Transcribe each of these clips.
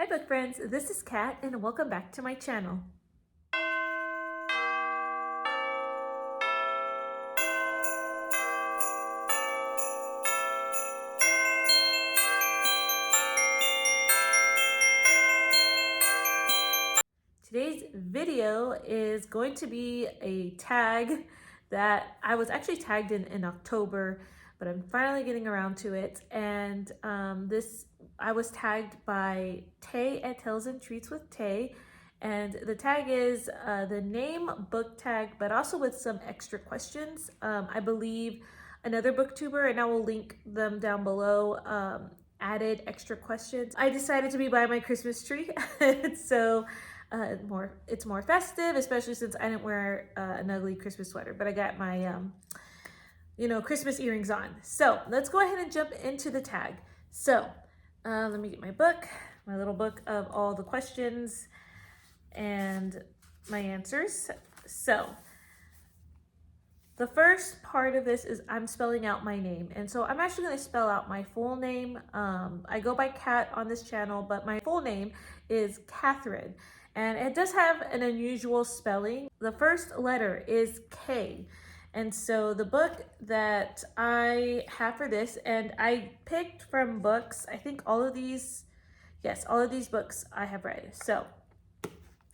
book friends, this is Kat and welcome back to my channel. Today's video is going to be a tag that I was actually tagged in October, but I'm finally getting around to it. And I was tagged by Tay at Tales and Treats with Tay. And the tag is the name book tag, but also with some extra questions. I believe another booktuber, and I will link them down below, added extra questions. I decided to be by my Christmas tree. So it's more festive, especially since I didn't wear an ugly Christmas sweater, but I got my Christmas earrings on. So let's go ahead and jump into the tag. So let me get my book, my little book of all the questions and my answers. So the first part of this is I'm spelling out my name. And so I'm actually going to spell out my full name. I go by Kat on this channel, but my full name is Catherine. And it does have an unusual spelling. The first letter is K. And so the book that I have for this, and I picked from books, I think all of these books I have read. So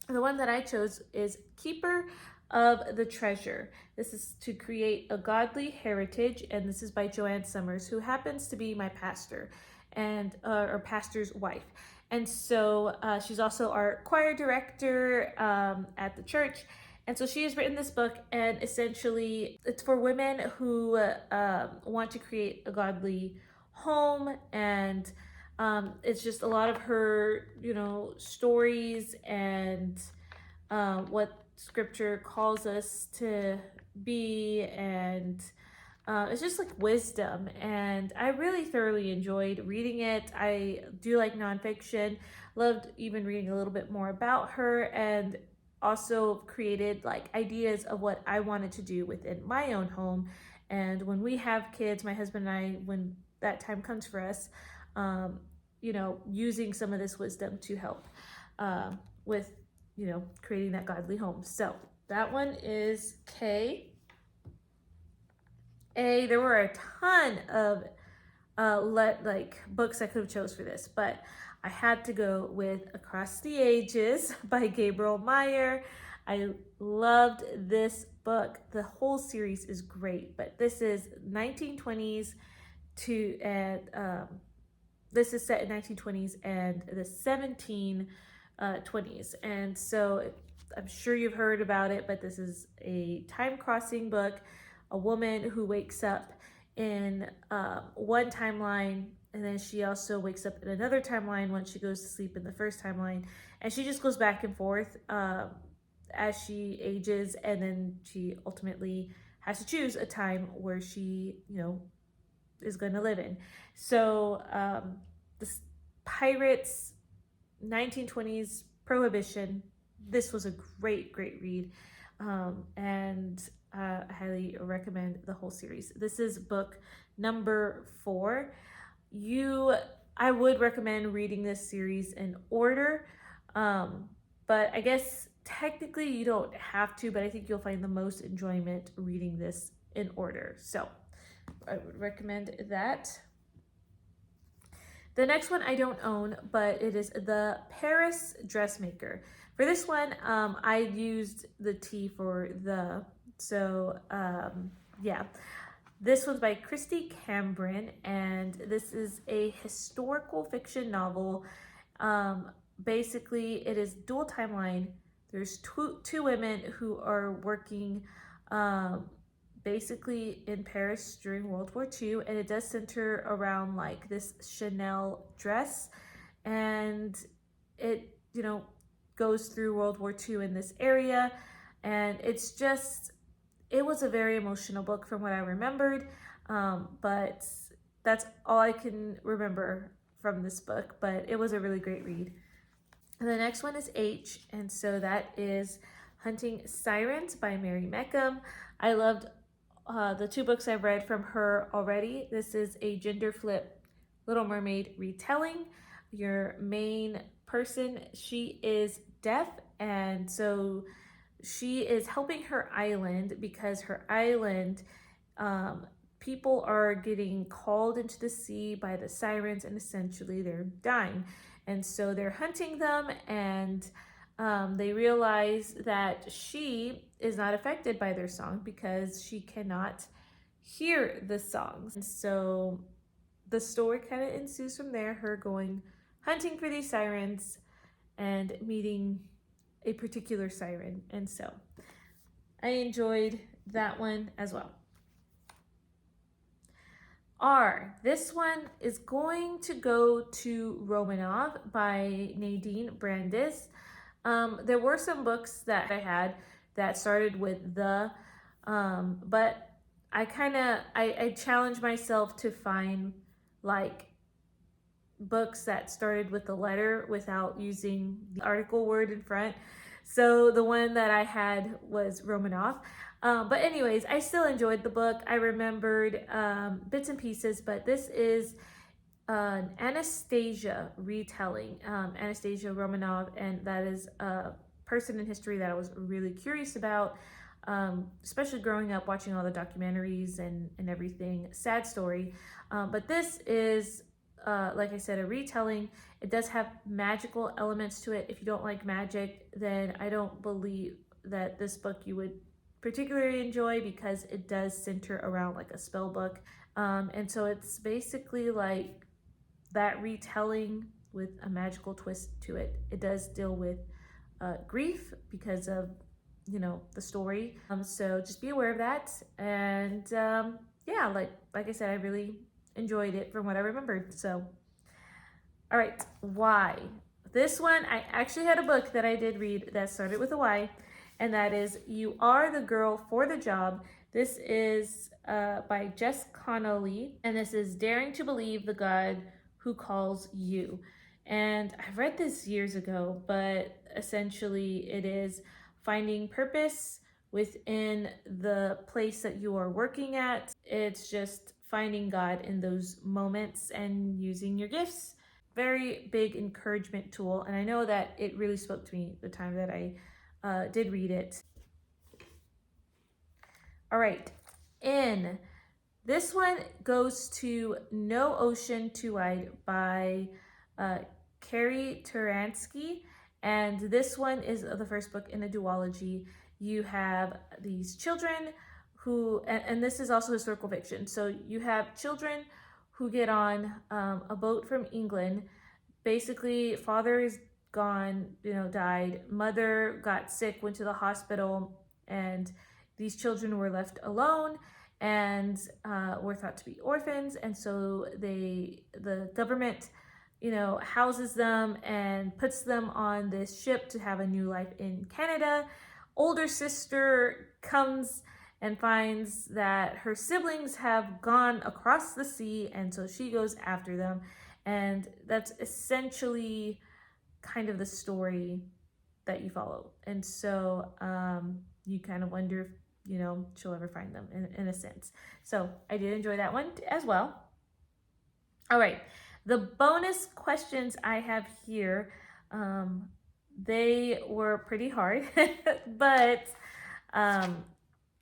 the one that I chose is Keeper of the Treasure. This is to create a godly heritage, and this is by Joanne Summers, who happens to be my pastor and or pastor's wife. And so she's also our choir director at the church. And so she has written this book, and essentially it's for women who want to create a godly home. And it's just a lot of her, stories and what scripture calls us to be, and it's just like wisdom. And I really thoroughly enjoyed reading it. I do like nonfiction, loved even reading a little bit more about her, and also created like ideas of what I wanted to do within my own home. And when we have kids, my husband and I, when that time comes for us, using some of this wisdom to help with, creating that godly home. So that one is K. A, there were a ton of books I could have chose for this, but I had to go with Across the Ages by Gabriel Meyer. I loved this book. The whole series is great, but this is 1920s this is set in 1920s and the 1720s. And so I'm sure you've heard about it, but this is a time-crossing book. A woman who wakes up in one timeline, and then she also wakes up in another timeline when she goes to sleep in the first timeline. And she just goes back and forth as she ages, and then she ultimately has to choose a time where she, is going to live in. So this pirates, 1920s, prohibition. This was a great read, and I highly recommend the whole series. This is book number 4. I would recommend reading this series in order, but I guess technically you don't have to, but I think you'll find the most enjoyment reading this in order. So I would recommend that. The next one I don't own, but it is The Paris Dressmaker. For this one, I used the T for the, so yeah. This one's by Christy Cambrin, and this is a historical fiction novel. Basically, it is dual timeline. There's two women who are working basically in Paris during World War II, and it does center around like this Chanel dress, and it goes through World War II in this area. And it was a very emotional book from what I remembered, but that's all I can remember from this book, but it was a really great read. And the next one is H, and so that is Hunting Sirens by Mary Meckham. I loved the 2 books I've read from her already. This is a gender flip Little Mermaid retelling. Your main person. She is deaf, and so she is helping her island because her island, um, people are getting called into the sea by the sirens, and essentially they're dying. And so they're hunting them, and they realize that she is not affected by their song because she cannot hear the songs. And so the story kind of ensues from there, her going hunting for these sirens and meeting a particular siren. And so I enjoyed that one as well. R. This one is going to go to Romanov by Nadine Brandes. There were some books that I had that started with the, but I challenged myself to find like books that started with the letter without using the article word in front. So the one that I had was Romanov. But anyways, I still enjoyed the book. I remembered bits and pieces, but this is an Anastasia retelling, Anastasia Romanov, and that is a person in history that I was really curious about, especially growing up watching all the documentaries and everything. Sad story. But this is, like I said, a retelling. It does have magical elements to it. If you don't like magic, then I don't believe that this book you would particularly enjoy, because it does center around like a spell book. And so it's basically like that retelling with a magical twist to it. It does deal with grief because of, you know, the story. So just be aware of that. And yeah, like I said, I really enjoyed it from what I remembered. So, all right, Y. This one, I actually had a book that I did read that started with a Y, and that is You Are the Girl for the Job. This is by Jess Connolly, and this is Daring to Believe the God Who Calls You. And I read this years ago, but essentially it is finding purpose within the place that you are working at. It's just finding God in those moments and using your gifts. Very big encouragement tool, and I know that it really spoke to me the time that I did read it. All right, N. This one goes to No Ocean Too Wide by Carrie Turansky, and this one is the first book in a duology. You have these children who, and this is also historical fiction, so you have children who get on a boat from England. Basically, father is gone, died. Mother got sick, went to the hospital, and these children were left alone and were thought to be orphans. And so the government, houses them and puts them on this ship to have a new life in Canada. Older sister comes and finds that her siblings have gone across the sea, and so she goes after them. And that's essentially kind of the story that you follow. And so you kind of wonder if, she'll ever find them in a sense. So I did enjoy that one as well. All right, the bonus questions I have here, they were pretty hard, but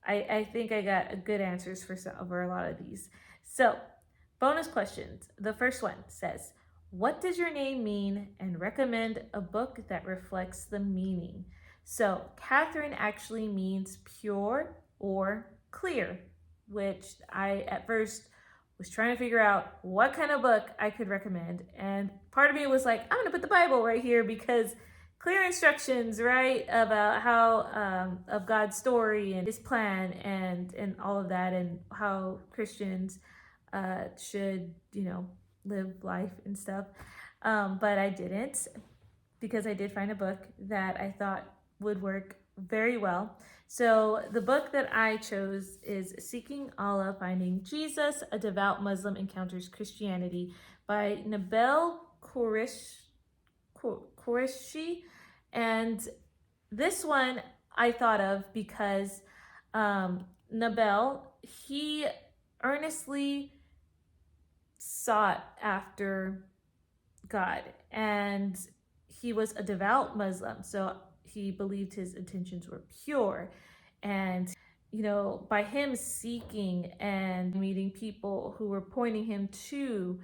I think I got good answers for a lot of these. So bonus questions. The first one says, what does your name mean, and recommend a book that reflects the meaning? So Catherine actually means pure or clear, which I at first was trying to figure out what kind of book I could recommend. And part of me was like, I'm gonna put the Bible right here, because clear instructions, right, about how of God's story and his plan and all of that, and how Christians should, live life and stuff. But I didn't, because I did find a book that I thought would work very well. So the book that I chose is Seeking Allah, Finding Jesus, A Devout Muslim Encounters Christianity by Nabil Qureshi. And this one I thought of because Nabil, he earnestly sought after God, and he was a devout Muslim, so he believed his intentions were pure. And, by him seeking and meeting people who were pointing him to,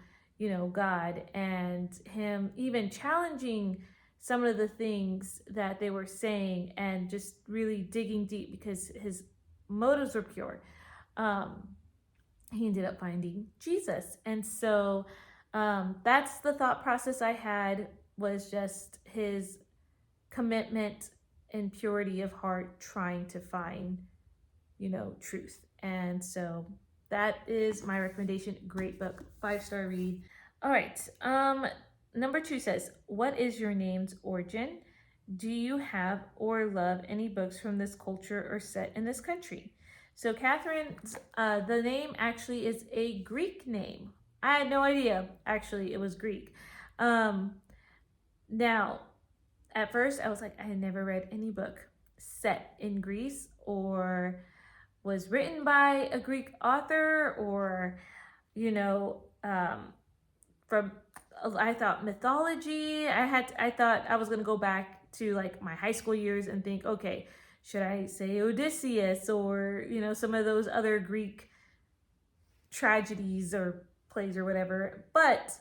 God, and him even challenging some of the things that they were saying and just really digging deep because his motives were pure. He ended up finding Jesus. And so that's the thought process I had, was just his commitment and purity of heart trying to find, truth. And so that is my recommendation. Great book, 5-star read. All right. Number 2 says, what is your name's origin? Do you have or love any books from this culture or set in this country? So Catherine's, the name actually is a Greek name. I had no idea, actually, it was Greek. Now, at first, I was like, I had never read any book set in Greece or was written by a Greek author or, from, I thought mythology. I thought I was going to go back to like my high school years and think, okay, should I say Odysseus or, some of those other Greek tragedies or plays or whatever. But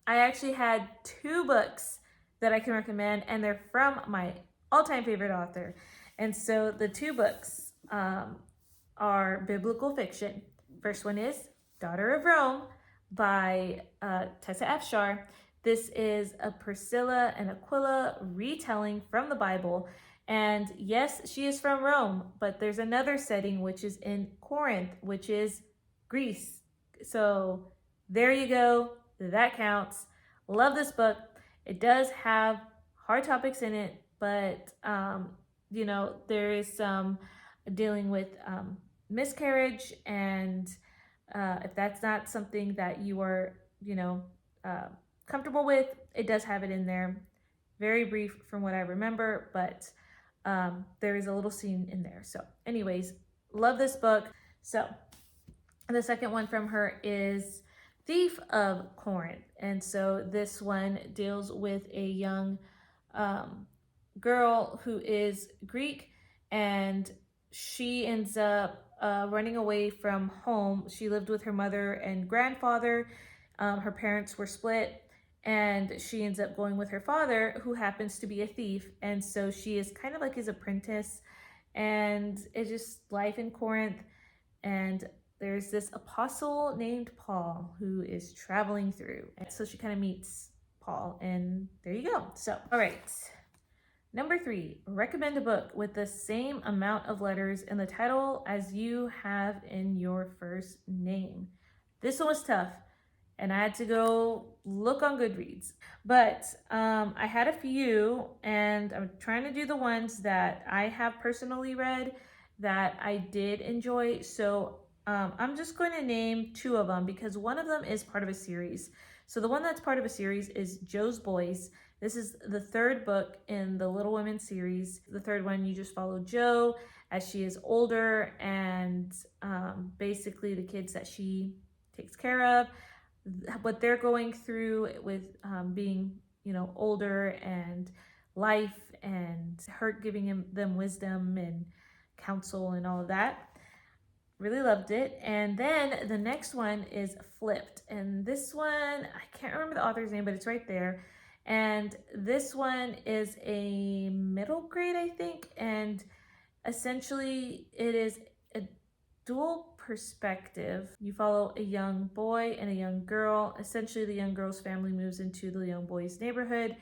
I actually had 2 books that I can recommend, and they're from my all-time favorite author. And so the 2 books are biblical fiction. First one is Daughter of Rome by Tessa Afshar. This is a Priscilla and Aquila retelling from the Bible. And yes, she is from Rome, but there's another setting which is in Corinth, which is Greece. So there you go. That counts. Love this book. It does have hard topics in it, but there is some dealing with miscarriage, and if that's not something that you are comfortable with, it does have it in there. Very brief from what I remember, but there is a little scene in there. So anyways, love this book. So the second one from her is Thief of Corinth. And so this one deals with a young girl who is Greek, and she ends up running away from home. She lived with her mother and grandfather. Her parents were split, and she ends up going with her father, who happens to be a thief. And so she is kind of like his apprentice, and it's just life in Corinth. And there's this apostle named Paul who is traveling through. And so she kind of meets Paul, and there you go. So, all right. Number 3, recommend a book with the same amount of letters in the title as you have in your first name. This one was tough, and I had to go look on Goodreads. But I had a few, and I'm trying to do the ones that I have personally read that I did enjoy. So I'm just going to name 2 of them because one of them is part of a series. So the one that's part of a series is Jo's Boys. This is the 3rd book in the Little Women series. The 3rd one, you just follow Jo as she is older, and basically the kids that she takes care of, what they're going through with being, older, and life, and her giving them wisdom and counsel and all of that. Really loved it. And then the next one is Flipped. And this one, I can't remember the author's name, but it's right there. And this one is a middle grade, I think. And essentially it is a dual perspective. You follow a young boy and a young girl. Essentially the young girl's family moves into the young boy's neighborhood.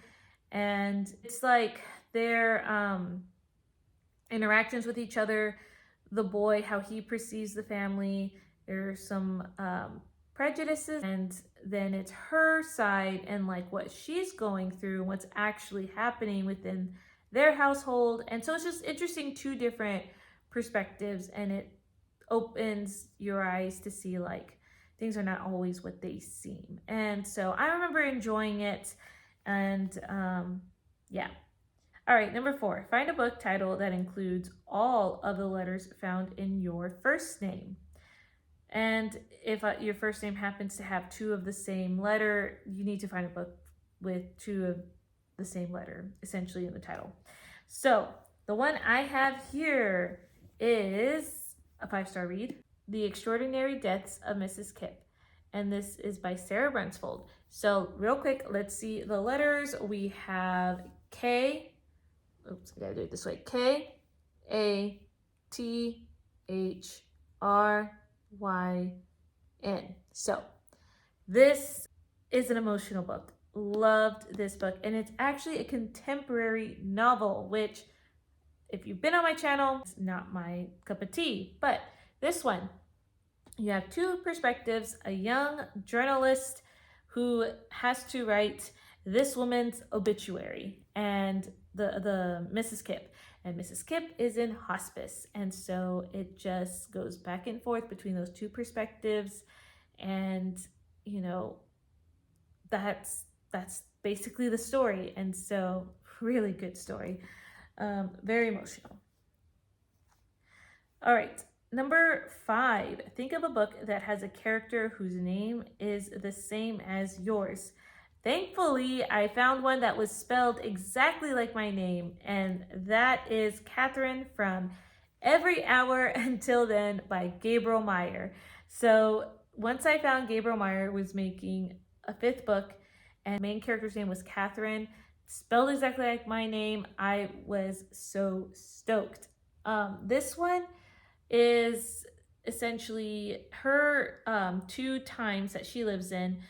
And it's like their interactions with each other, the boy, how he perceives the family. There's some prejudices, and then it's her side and like what she's going through, what's actually happening within their household. And so it's just interesting, 2 different perspectives, and it opens your eyes to see like things are not always what they seem. And so I remember enjoying it. And yeah. All right, number 4, find a book title that includes all of the letters found in your first name. And if your first name happens to have 2 of the same letter, you need to find a book with 2 of the same letter essentially in the title. So the one I have here is a 5-star read, The Extraordinary Deaths of Mrs. Kipp. And this is by Sarah Brunsfold. So real quick, let's see the letters. We have K, oops, I gotta do it this way, K-A-T-H-R-Y-N. So this is an emotional book. Loved this book. And it's actually a contemporary novel, which if you've been on my channel, it's not my cup of tea. But this one, you have two perspectives, a young journalist who has to write this woman's obituary and the Mrs. Kipp. And Mrs. Kipp is in hospice. And so it just goes back and forth between those two perspectives. And, you know, that's basically the story. And so really good story. Very emotional. All right. Number 5, think of a book that has a character whose name is the same as yours. Thankfully, I found one that was spelled exactly like my name, and that is Catherine from Every Hour Until Then by Gabriel Meyer. So once I found Gabriel Meyer was making a 5th book, and the main character's name was Catherine, spelled exactly like my name, I was so stoked. This one is essentially her 2 times that she lives in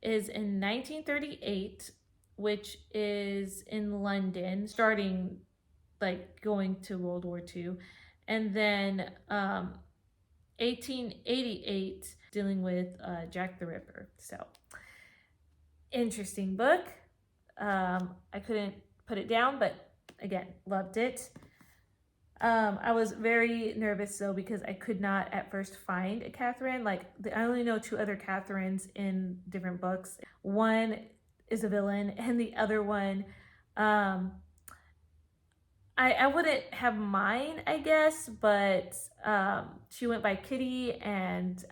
is in 1938, which is in London, starting like going to World War II, and then 1888, dealing with Jack the Ripper. So interesting book. I couldn't put it down, but again, loved it. I was very nervous though because I could not at first find a Catherine. Like I only know 2 other Catherines in different books. One is a villain and the other one, I wouldn't have mine, I guess, but she went by Kitty, and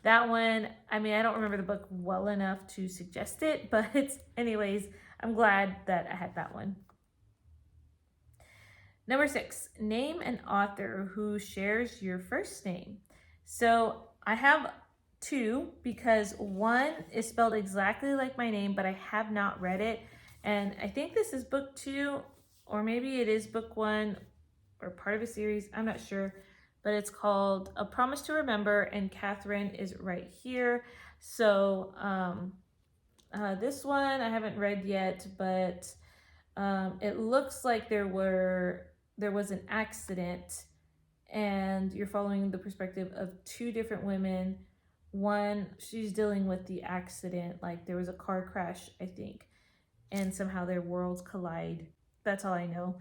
that one, I mean, I don't remember the book well enough to suggest it, but anyways, I'm glad that I had that one. Number 6, name an author who shares your first name. So I have 2 because one is spelled exactly like my name, but I have not read it. And I think this is book 2, or maybe it is book 1 or part of a series. I'm not sure, but it's called A Promise to Remember, and Catherine is right here. So this one I haven't read yet, but it looks like there was an accident, and you're following the perspective of 2 different women. One, she's dealing with the accident, like there was a car crash, I think, and somehow their worlds collide. That's all I know.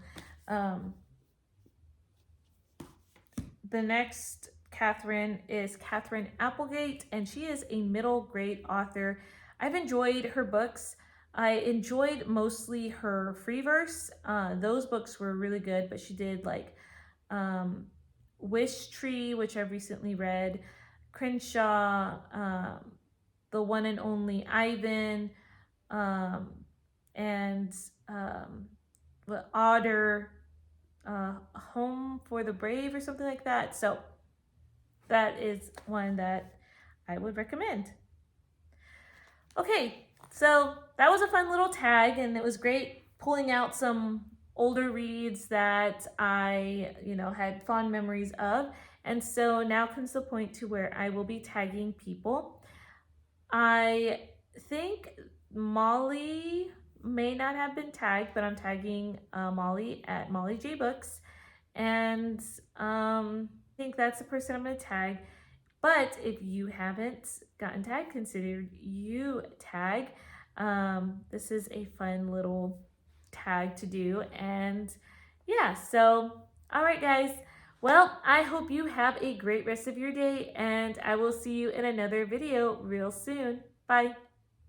The next Catherine is Catherine Applegate, and she is a middle grade author. I've enjoyed her books. I enjoyed mostly her free verse. Those books were really good, but she did like Wish Tree, which I've recently read, Crenshaw, The One and Only Ivan, and Otter, Home for the Brave or something like that. So that is one that I would recommend. Okay, so that was a fun little tag, and it was great pulling out some older reads that I, had fond memories of. And so now comes the point to where I will be tagging people. I think Molly may not have been tagged, but I'm tagging Molly at Molly J Books. And I think that's the person I'm going to tag. But if you haven't gotten tagged, consider you tag. This is a fun little tag to do. And yeah, so all right, guys. Well, I hope you have a great rest of your day, and I will see you in another video real soon. Bye.